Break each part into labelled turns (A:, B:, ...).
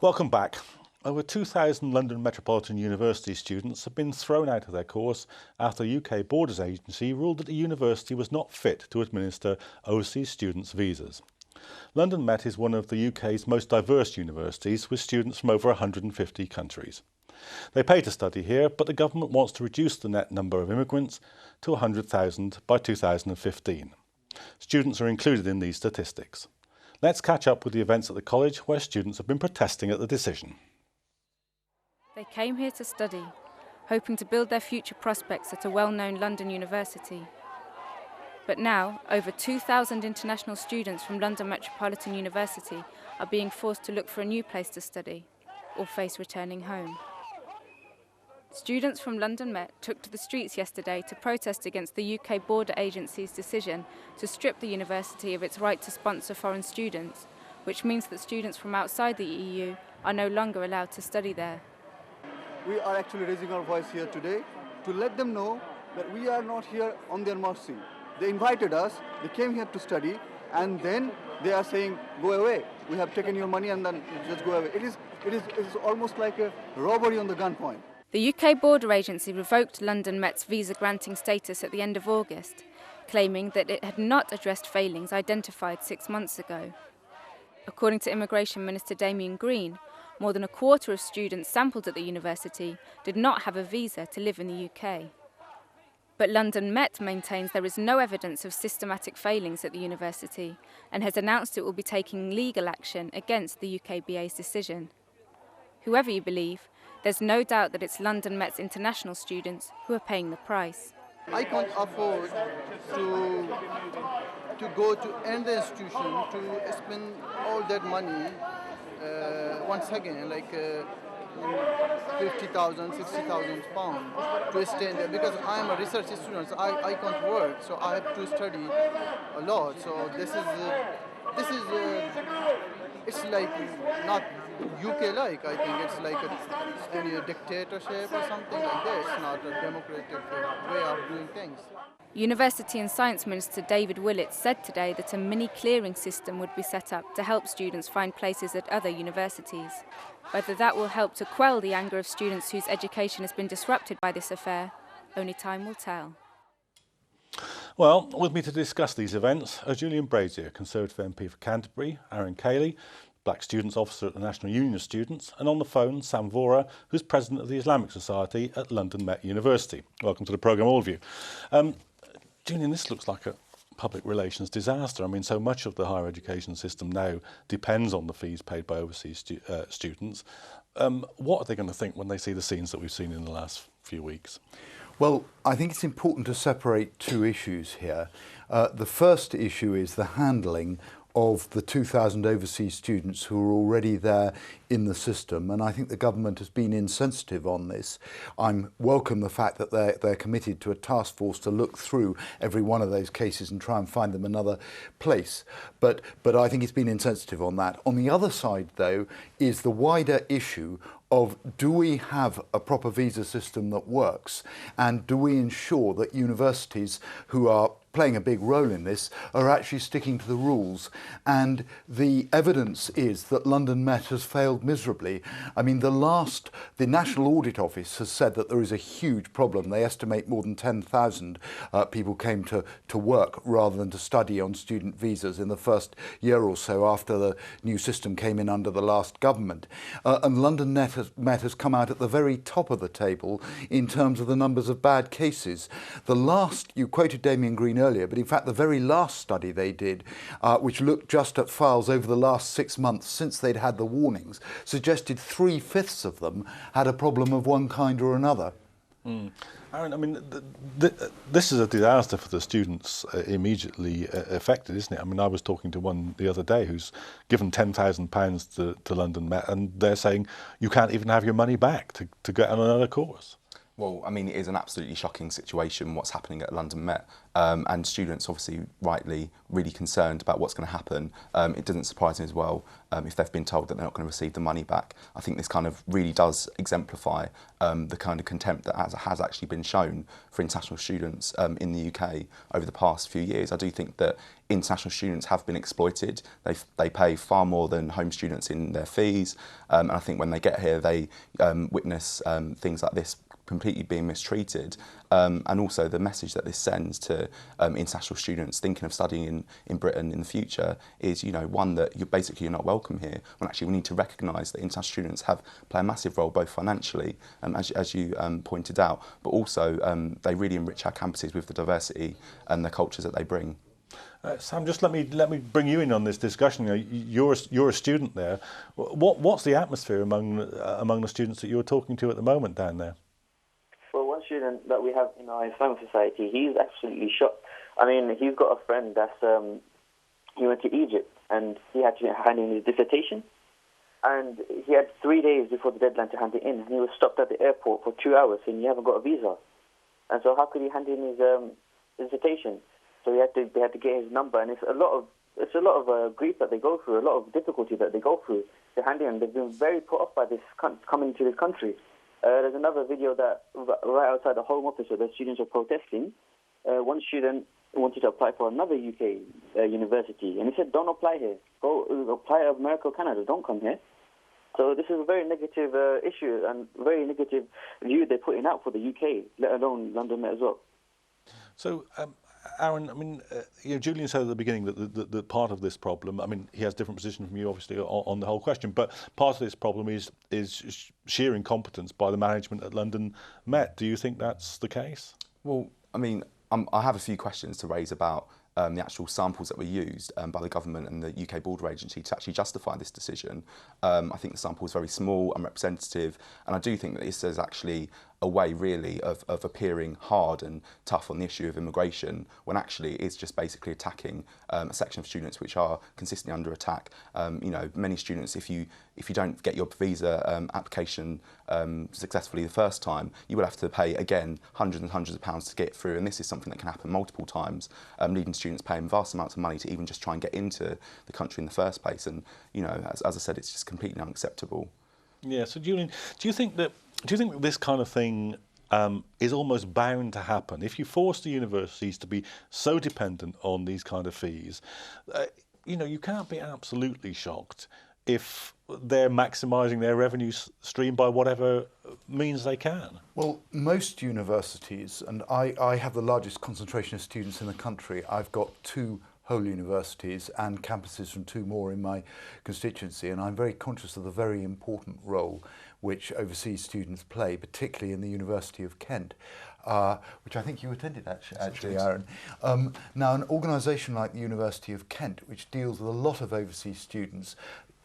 A: Welcome back. Over 2,000 London Metropolitan University students have been thrown out of their course after the UK Borders Agency ruled that the university was not fit to administer overseas students' visas. London Met is one of the UK's most diverse universities, with students from over 150 countries. They pay to study here, but the government wants to reduce the net number of immigrants to 100,000 by 2015. Students are included in these statistics. Let's catch up with the events at the college where students have been protesting at the decision.
B: They came here to study, hoping to build their future prospects at a well-known London university. But now, over 2,000 international students from London Metropolitan University are being forced to look for a new place to study or face returning home. Students from London Met took to the streets yesterday to protest against the UK Border Agency's decision to strip the university of its right to sponsor foreign students, which means that students from outside the EU are no longer allowed to study there.
C: We are actually raising our voice here today to let them know that we are not here on their mercy. They invited us, they came here to study, and then they are saying, go away. We have taken your money and then just go away. It is almost like a robbery on the gunpoint.
B: The UK Border Agency revoked London Met's visa-granting status at the end of August, claiming that it had not addressed failings identified 6 months ago. According to Immigration Minister Damien Green, more than a quarter of students sampled at the university did not have a visa to live in the UK. But London Met maintains there is no evidence of systematic failings at the university and has announced it will be taking legal action against the UKBA's decision. Whoever you believe, there's no doubt that it's London Met's international students who are paying the price.
D: I can't afford to go to any institution to spend all that money once again, like 50,000, 60,000 pounds to stay in there, because I'm a research student, so I can't work, so I have to study a lot. So this is it's like not UK-like. I think it's like any dictatorship or something like that. It's not a democratic way of doing things.
B: University and Science Minister David Willett said today that a mini-clearing system would be set up to help students find places at other universities. Whether that will help to quell the anger of students whose education has been disrupted by this affair, only time will tell.
A: Well, with me to discuss these events are Julian Brazier, Conservative MP for Canterbury, Aaron Cayley, Black Students Officer at the National Union of Students, and on the phone, Sam Vora, who's President of the Islamic Society at London Met University. Welcome to the programme, all of you. Julian, this looks like a public relations disaster. I mean, so much of the higher education system now depends on the fees paid by overseas students. What are they going to think when they see the scenes that we've seen in the last few weeks?
E: Well, I think it's important to separate two issues here. The first issue is the handling of the 2,000 overseas students who are already there in the system, and I think the government has been insensitive on this. I welcome the fact that they're committed to a task force to look through every one of those cases and try and find them another place, but I think it's been insensitive on that. On the other side, though, is the wider issue of, do we have a proper visa system that works, and do we ensure that universities who are playing a big role in this are actually sticking to the rules? And the evidence is that London Met has failed miserably. I mean, the National Audit Office has said that there is a huge problem. They estimate more than 10,000 people came to work rather than to study on student visas in the first year or so after the new system came in under the last government. And London Met has come out at the very top of the table in terms of the numbers of bad cases. You quoted Damien Green earlier, but in fact the very last study they did, which looked just at files over the last 6 months since they'd had the warnings, suggested 3/5 of them had a problem of one kind or another.
A: Aaron, I mean, this is a disaster for the students immediately affected, isn't it? I mean, I was talking to one the other day who's given £10,000 to London Met, and they're saying you can't even have your money back to get on another course.
F: Well, I mean, it is an absolutely shocking situation, what's happening at London Met, and students obviously rightly really concerned about what's going to happen. It doesn't surprise me as well if they've been told that they're not going to receive the money back. I think this kind of really does exemplify the kind of contempt that has actually been shown for international students in the UK over the past few years. I do think that international students have been exploited. They pay far more than home students in their fees, and I think when they get here they witness things like this completely being mistreated, and also the message that this sends to international students thinking of studying in Britain in the future is, you know, one that you're not welcome here, when actually we need to recognise that international students play a massive role both financially, as you pointed out, but also they really enrich our campuses with the diversity and the cultures that they bring.
A: Sam, just let me bring you in on this discussion. You know, you're a student there. What's the atmosphere among the students that you're talking to at the moment down there?
G: Well, one student that we have in our Islamic society, he's absolutely shocked. I mean, he's got a friend that's he went to Egypt and he had to hand in his dissertation, and he had 3 days before the deadline to hand it in, and he was stopped at the airport for 2 hours saying, "You haven't got a visa," and so how could he hand in his dissertation? So they had to get his number, and it's a lot of grief that they go through, a lot of difficulty that they go through to hand in. They've been very put off by this coming to this country. There's another video that right outside the Home Office where the students are protesting. One student wanted to apply for another UK university, and he said, "Don't apply here. Go apply at America or Canada. Don't come here." So this is a very negative issue and very negative view they're putting out for the UK, let alone London Met as well.
A: So, Aaron, I mean, you know, Julian said at the beginning that part of this problem, I mean, he has a different position from you, obviously, on the whole question, but part of this problem is sheer incompetence by the management at London Met. Do you think that's the case?
F: Well, I mean, I have a few questions to raise about the actual samples that were used by the government and the UK Border Agency to actually justify this decision. I think the sample is very small and representative, and I do think that this is actually a way really of appearing hard and tough on the issue of immigration, when actually it's just basically attacking a section of students which are consistently under attack. You know, many students, if you don't get your visa application successfully the first time, you will have to pay again hundreds and hundreds of pounds to get through, and this is something that can happen multiple times, leading students paying vast amounts of money to even just try and get into the country in the first place. And you know, as I said, it's just completely unacceptable.
A: Yeah. So, Julian, do you think that this kind of thing is almost bound to happen if you force the universities to be so dependent on these kind of fees? You know, you can't be absolutely shocked if they're maximising their revenue stream by whatever means they can.
E: Well, most universities, and I have the largest concentration of students in the country. I've got 2 whole universities and campuses from 2 more in my constituency, and I'm very conscious of the very important role which overseas students play, particularly in the University of Kent, which I think you attended actually, Aaron. Now, an organisation like the University of Kent, which deals with a lot of overseas students,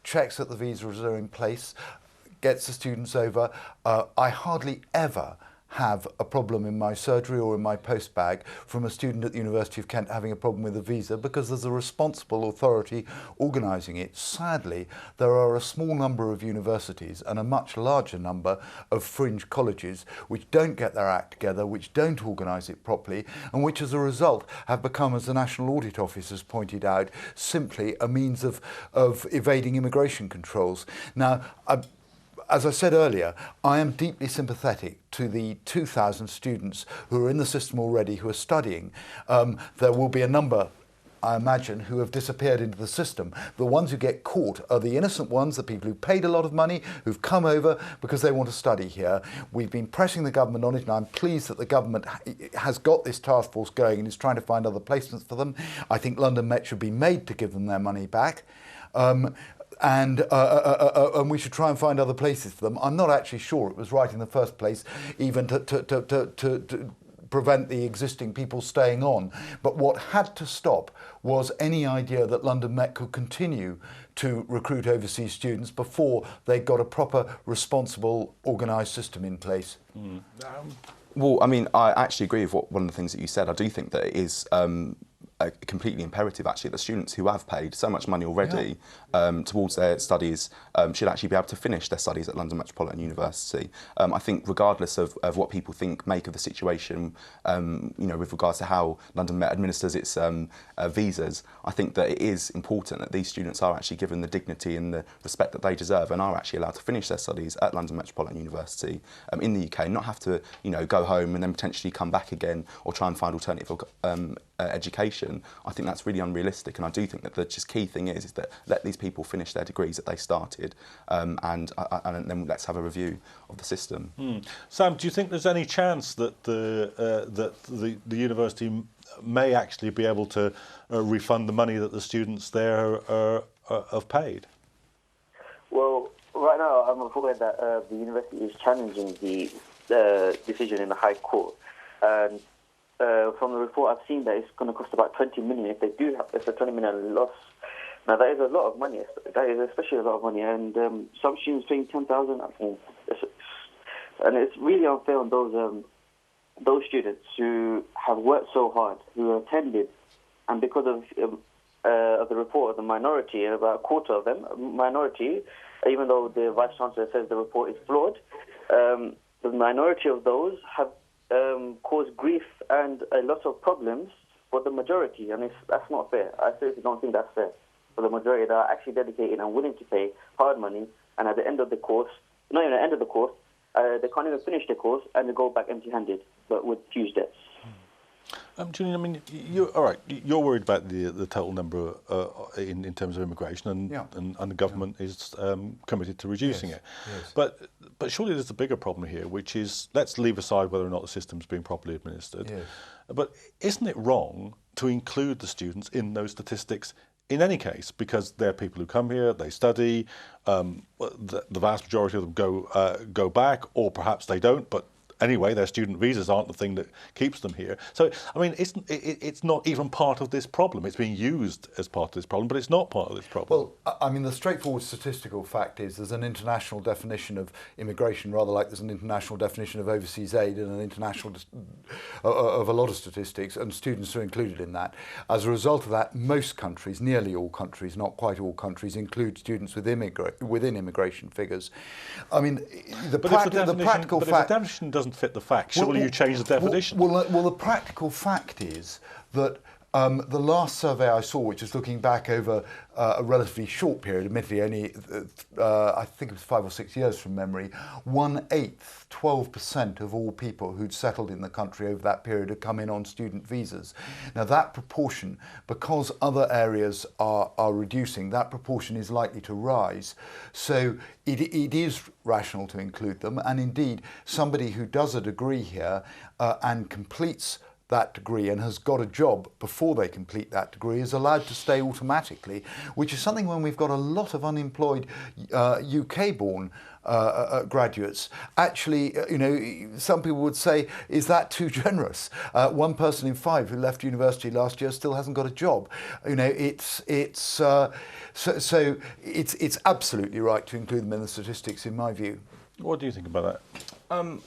E: checks that the visas are in place, gets the students over. I hardly ever have a problem in my surgery or in my post bag from a student at the University of Kent having a problem with a visa, because there's a responsible authority organising it. Sadly, there are a small number of universities and a much larger number of fringe colleges which don't get their act together, which don't organise it properly, and which as a result have become, as the National Audit Office has pointed out, simply a means of evading immigration controls. Now, as I said earlier, I am deeply sympathetic to the 2,000 students who are in the system already, who are studying. There will be a number, I imagine, who have disappeared into the system. The ones who get caught are the innocent ones, the people who paid a lot of money, who've come over because they want to study here. We've been pressing the government on it, and I'm pleased that the government has got this task force going and is trying to find other placements for them. I think London Met should be made to give them their money back. And we should try and find other places for them. I'm not actually sure it was right in the first place even to prevent the existing people staying on. But what had to stop was any idea that London Met could continue to recruit overseas students before they got a proper, responsible, organised system in place.
F: Well, I mean, I actually agree with one of the things that you said. I do think that it is completely imperative actually that students who have paid so much money already towards their studies should actually be able to finish their studies at London Metropolitan University. I think regardless of what people make of the situation, with regards to how London Met administers its visas, I think that it is important that these students are actually given the dignity and the respect that they deserve and are actually allowed to finish their studies at London Metropolitan University in the UK, not have to go home and then potentially come back again or try and find alternative education. I think that's really unrealistic, and I do think that the just key thing is that let these people finish their degrees that they started, and then let's have a review of the system.
A: Sam, do you think there's any chance that the university may actually be able to refund the money that the students there have paid?
G: Well, right now I'm aware that the university is challenging the decision in the High Court, and from the report I've seen that it's going to cost about 20 million if it's a 20 million loss. Now that is a lot of money. That is especially a lot of money, and some students paying 10,000. I think, and it's really unfair on those students who have worked so hard, who attended, and because of the report of the minority, about a quarter of them, minority, even though the Vice Chancellor says the report is flawed, the minority of those have caused grief and a lot of problems for the majority, and that's not fair. I seriously don't think that's fair for the majority that are actually dedicated and willing to pay hard money, and at the end of the course, not even at the end of the course, they can't even finish the course and they go back empty-handed, but with huge debts.
A: Julian, I mean, you're worried about the total number in terms of immigration, and the government is committed to reducing it. Yes. But surely there's a bigger problem here, which is, let's leave aside whether or not the system's being properly administered. Yes. But isn't it wrong to include the students in those statistics in any case, because they're people who come here, they study, the vast majority of them go back, or perhaps they don't, but anyway, their student visas aren't the thing that keeps them here. So, I mean, it's not even part of this problem. It's being used as part of this problem, but it's not part of this problem.
E: Well, I mean, the straightforward statistical fact is there's an international definition of immigration, rather like there's an international definition of overseas aid and an international of a lot of statistics, and students are included in that. As a result of that, most countries, nearly all countries, not quite all countries, include students within immigration figures. I mean, the practical fact...
A: If the definition doesn't fit the fact, surely you change the definition.
E: Well, the practical fact is that the last survey I saw, which is looking back over a relatively short period, admittedly only, I think it was 5 or 6 years from memory, 1/8, 12% of all people who'd settled in the country over that period had come in on student visas. Now that proportion, because other areas are reducing, that proportion is likely to rise. So it is rational to include them, and indeed somebody who does a degree here and completes that degree and has got a job before they complete that degree is allowed to stay automatically, which is something when we've got a lot of unemployed UK-born graduates. Actually, some people would say, is that too generous? 1 person in 5 who left university last year still hasn't got a job. It's absolutely right to include them in the statistics, in my view.
A: What do you think about that?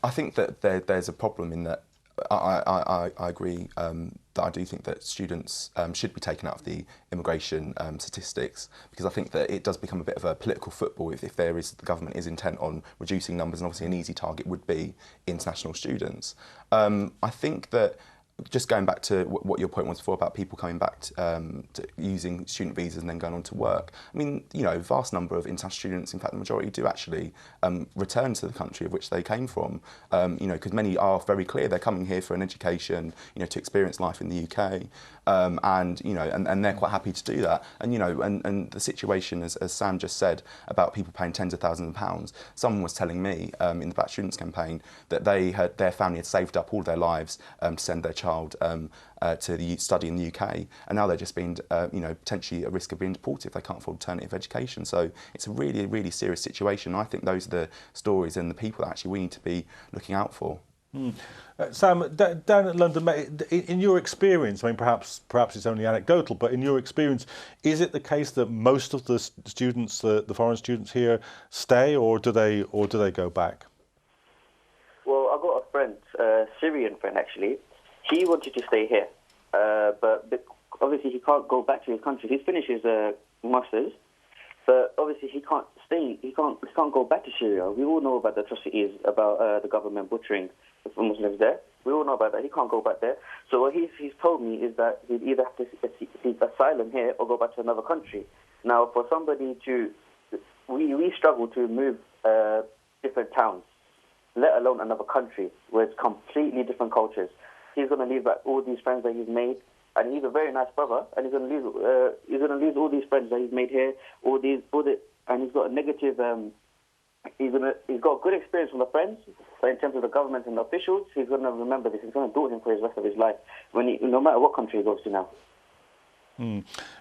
F: I think that there's a problem in that. I agree that I do think that students should be taken out of the immigration statistics, because I think that it does become a bit of a political football if the government is intent on reducing numbers, and obviously an easy target would be international students. I think that, just going back to what your point was before about people coming back to using student visas and then going on to work. I mean, vast number of international students, in fact the majority do actually return to the country of which they came from, because many are very clear they're coming here for an education, to experience life in the UK, and they're quite happy to do that. And the situation, as Sam just said, about people paying tens of thousands of pounds, someone was telling me in the Black Students campaign that their family had saved up all their lives to send their child to study in the UK, and now they're just being, potentially at risk of being deported if they can't afford alternative education. So it's a really, really serious situation. I think those are the stories and the people that actually we need to be looking out for.
A: Sam, down at London Met, in your experience, I mean, perhaps it's only anecdotal, but in your experience, is it the case that most of the students, the foreign students here, stay, or do they go back?
G: Well, I've got a friend, a Syrian friend actually. He wanted to stay here, but obviously he can't go back to his country. He's finished his masters, but obviously he can't stay. He can't go back to Syria. We all know about the atrocities about the government butchering the Muslims there. We all know about that. He can't go back there. So what he's told me is that he'd either have to seek asylum here or go back to another country. Now, for somebody to, we struggle to move different towns, let alone another country where it's completely different cultures. He's going to leave back all these friends that he's made, and he's a very nice brother, and he's going to lose all these friends that he's made here, and he's got a negative. He's got a good experience from the friends, but in terms of the government and the officials, he's going to remember this. It's going to daunt him for the rest of his life, no matter what country he goes to now.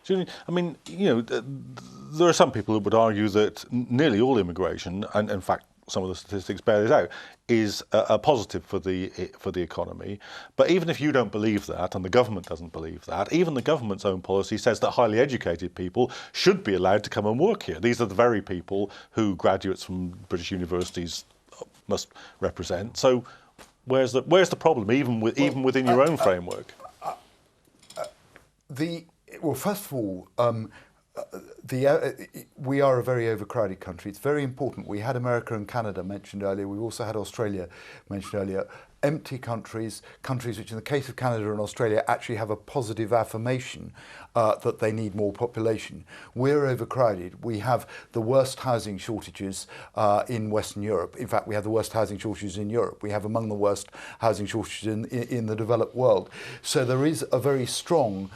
A: Julian, I mean, there are some people who would argue that nearly all immigration, and in fact some of the statistics bear this out, is a positive for the economy. But even if you don't believe that, and the government doesn't believe that, even the government's own policy says that highly educated people should be allowed to come and work here. These are the very people who graduates from British universities must represent. So where's the problem, even within your own framework?
E: Well, first of all, we are a very overcrowded country. It's very important. We had America and Canada mentioned earlier. We also had Australia mentioned earlier. Empty countries which in the case of Canada and Australia actually have a positive affirmation that they need more population. We're overcrowded. We have the worst housing shortages in Western Europe. In fact, we have the worst housing shortages in Europe. We have among the worst housing shortages in the developed world. So there is a very strong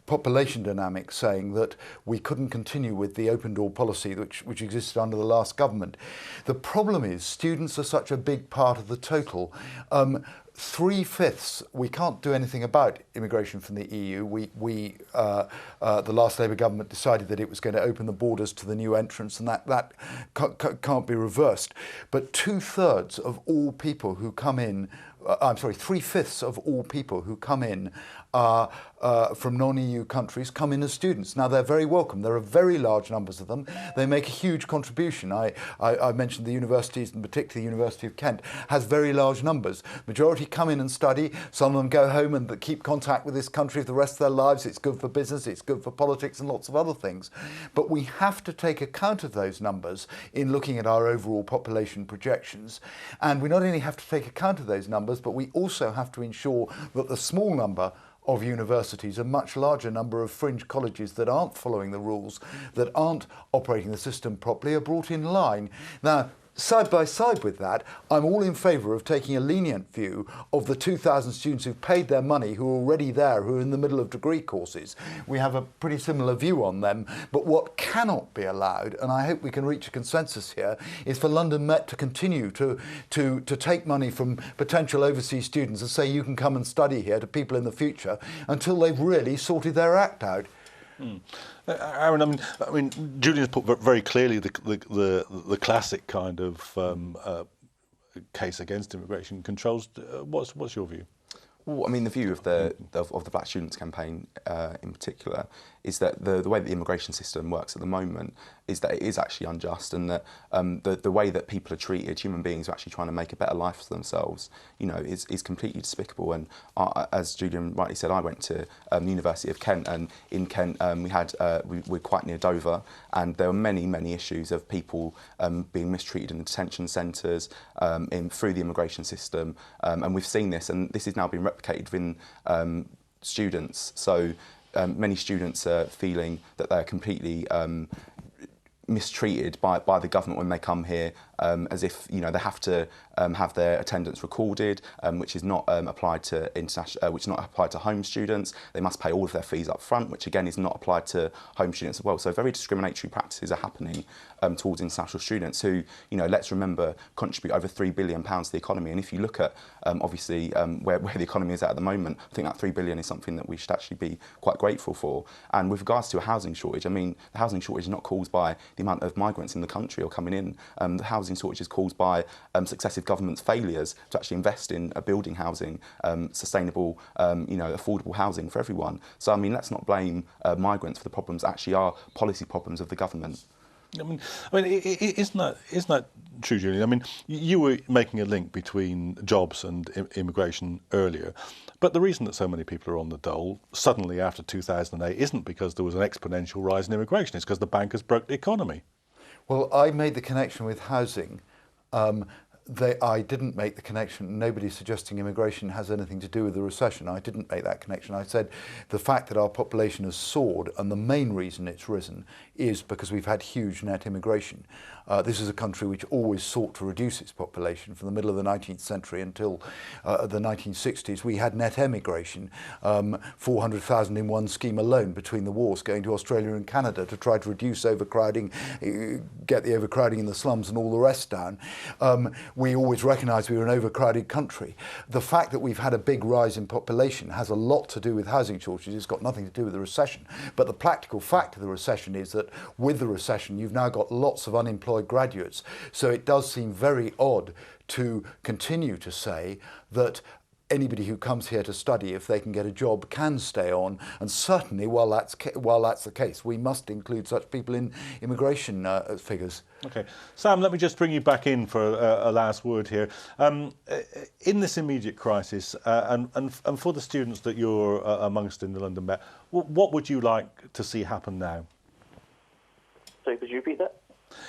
E: population dynamic saying that we couldn't continue with the open door policy which existed under the last government. The problem is students are such a big part of the total. 3/5, we can't do anything about immigration from the EU. The last Labour government decided that it was going to open the borders to the new entrants, and that can't be reversed. But 2/3 of all people who come in, 3/5 of all people who come in from non-EU countries come in as students. Now, they're very welcome. There are very large numbers of them. They make a huge contribution. I mentioned the universities, and particularly the University of Kent, has very large numbers. Majority come in and study. Some of them go home and keep contact with this country for the rest of their lives. It's good for business, it's good for politics and lots of other things. But we have to take account of those numbers in looking at our overall population projections. And we not only have to take account of those numbers, but we also have to ensure that the small number of universities, a much larger number of fringe colleges that aren't following the rules, that aren't operating the system properly, are brought in line. Now, side by side with that, I'm all in favour of taking a lenient view of the 2,000 students who've paid their money, who are already there, who are in the middle of degree courses. We have a pretty similar view on them. But what cannot be allowed, and I hope we can reach a consensus here, is for London Met to continue to take money from potential overseas students and say you can come and study here to people in the future until they've really sorted their act out.
A: Aaron, I mean, Julian has put very clearly the classic kind of case against immigration controls. What's your view?
F: Well, I mean, the view of the Black Students Campaign in particular is that the way that the immigration system works at the moment is that it is actually unjust, and that the way that people are treated, human beings who are actually trying to make a better life for themselves, is completely despicable. And as Julian rightly said, I went to the University of Kent, and in Kent we're quite near Dover, and there were many issues of people being mistreated in detention centres, through the immigration system, and we've seen this, and this is now being replicated within students. So many students are feeling that they're completely mistreated by the government when they come here, as if they have to have their attendance recorded, which is not applied to which is not applied to home students. They must pay all of their fees up front, which again is not applied to home students as well. So very discriminatory practices are happening towards international students who, let's remember, contribute over £3 billion to the economy. And if you look at obviously where the economy is at the moment, I think that £3 billion is something that we should actually be quite grateful for. And with regards to a housing shortage, I mean, the housing shortage is not caused by the amount of migrants in the country or coming in. The housing shortage is caused by successive governments' failures to actually invest in building housing, sustainable, affordable housing for everyone. So, I mean, let's not blame migrants for the problems that actually are policy problems of the government.
A: Isn't that true, Julian? I mean, you were making a link between jobs and immigration earlier, but the reason that so many people are on the dole suddenly after 2008 isn't because there was an exponential rise in immigration. It's because the bankers broke the economy.
E: Well, I made the connection with housing. I didn't make the connection. Nobody's suggesting immigration has anything to do with the recession. I didn't make that connection. I said the fact that our population has soared, and the main reason it's risen is because we've had huge net immigration. This is a country which always sought to reduce its population. From the middle of the 19th century until the 1960s, we had net emigration, 400,000 in one scheme alone between the wars, going to Australia and Canada to try to reduce overcrowding, get the overcrowding in the slums and all the rest down. We always recognised we were an overcrowded country. The fact that we've had a big rise in population has a lot to do with housing shortages. It's got nothing to do with the recession. But the practical fact of the recession is that with the recession, you've now got lots of unemployed graduates. So it does seem very odd to continue to say that anybody who comes here to study, if they can get a job, can stay on. And certainly, while that's the case, we must include such people in immigration figures.
A: Okay, Sam, let me just bring you back in for a last word here. In this immediate crisis, and for the students that you're amongst in the London Met, what would you like to see happen now?
G: Sorry, could you repeat that?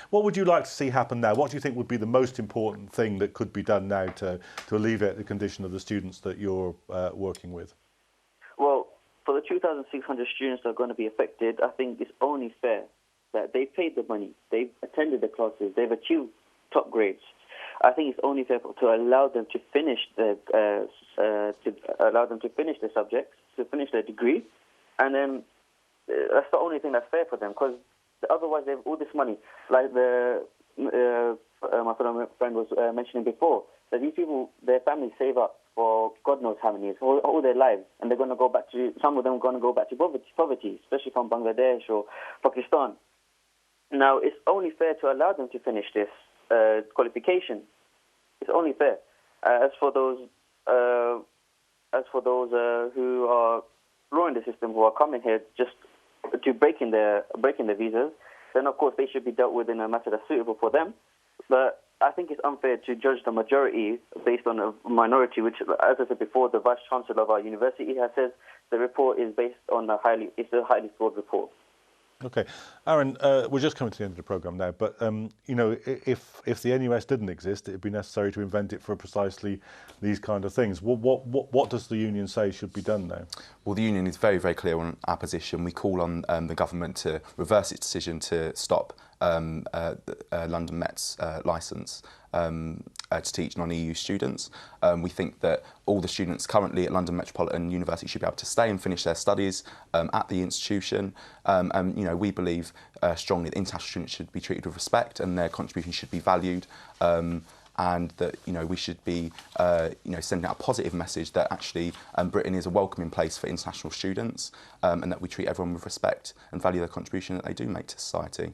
A: What would you like to see happen now? What do you think would be the most important thing that could be done now to alleviate the condition of the students that you're working with?
G: Well, for the 2,600 students that are going to be affected, I think it's only fair that they paid the money, they've attended the classes, they've achieved top grades. I think it's only fair to allow them to finish their subjects, to finish their degree, and then that's the only thing that's fair for them, because otherwise they have all this money, like my fellow friend was mentioning before, that these people, their families save up for God knows how many years, all their lives, and they're going to go back to, some of them are going to go back to poverty, especially from Bangladesh or Pakistan. Now, it's only fair to allow them to finish this qualification. It's only fair. As for those who are exploring the system, who are coming here just to breaking their visas, then of course they should be dealt with in a matter that's suitable for them. But I think it's unfair to judge the majority based on a minority, which, as I said before, the Vice Chancellor of our university has said the report is based on a highly flawed report.
A: Okay, Aaron, we're just coming to the end of the programme now, but you know, if the NUS didn't exist, it would be necessary to invent it for precisely these kind of things. What does the union say should be done now?
F: Well, the union is very, very clear on our position. We call on the government to reverse its decision to stop London Met's licence to teach non-EU students. We think that all the students currently at London Metropolitan University should be able to stay and finish their studies at the institution. And you know, we believe strongly that international students should be treated with respect and their contribution should be valued. And that, you know, we should be sending out a positive message that actually Britain is a welcoming place for international students, and that we treat everyone with respect and value their contribution that they do make to society.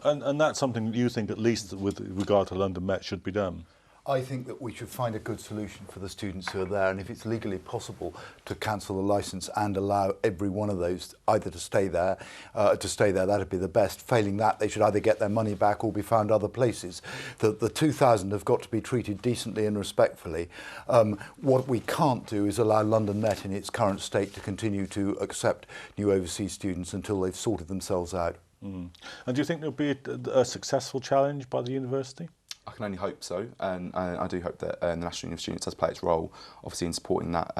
A: And that's something that you think, at least with regard to London Met, should be done?
E: I think that we should find a good solution for the students who are there, and if it's legally possible to cancel the licence and allow every one of those either to stay there, that'd be the best. Failing that, they should either get their money back or be found other places. The 2,000 have got to be treated decently and respectfully. What we can't do is allow London Met in its current state to continue to accept new overseas students until they've sorted themselves out.
A: Mm. And do you think there'll be a successful challenge by the university?
F: I can only hope so, and I do hope that the National Union of Students does play its role, obviously, in supporting that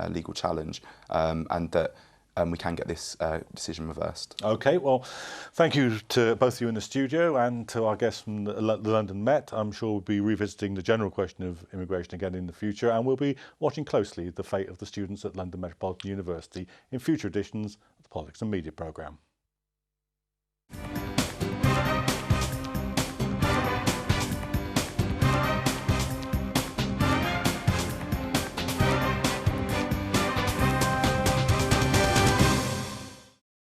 F: legal challenge, and that we can get this decision reversed. Okay,
A: well, thank you to both of you in the studio and to our guests from the London Met. I'm sure we'll be revisiting the general question of immigration again in the future, and we'll be watching closely the fate of the students at London Metropolitan University in future editions of the Politics and Media programme.